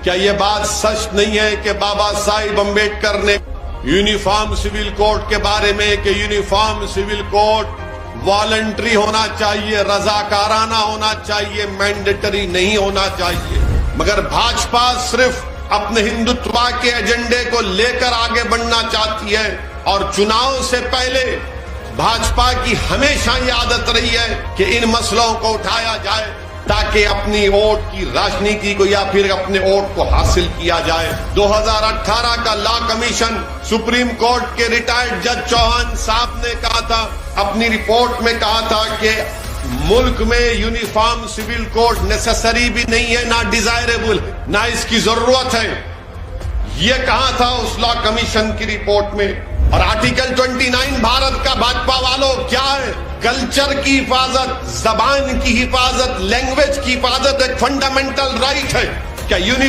क्या ये बात सच नहीं है कि बाबा साहिब अम्बेडकर ने यूनिफॉर्म सिविल कोड के बारे में कि यूनिफॉर्म सिविल कोड वॉलंटरी होना चाहिए, रजाकाराना होना चाहिए, मैंडेटरी नहीं होना चाहिए। मगर भाजपा सिर्फ अपने हिंदुत्व के एजेंडे को लेकर आगे बढ़ना चाहती है और चुनाव से पहले भाजपा की हमेशा ये आदत रही है कि इन मसलों को उठाया जाए ताकि अपनी वोट की राजनीति को या फिर अपने वोट को हासिल किया जाए। 2018 का लॉ कमीशन सुप्रीम कोर्ट के रिटायर्ड जज चौहान साहब ने कहा था, अपनी रिपोर्ट में कहा था कि मुल्क में यूनिफॉर्म सिविल कोड नेसेसरी भी नहीं है, ना डिजायरेबल, ना इसकी जरूरत है। ये कहा था उस लॉ कमीशन की रिपोर्ट में। और आर्टिकल 29 भारत का भाजपा वालों क्या है? कल्चर की हिफाजत, जबान की हिफाजत, लैंग्वेज की हिफाजत एक फंडामेंटल राइट है। क्या यूनिफॉर्म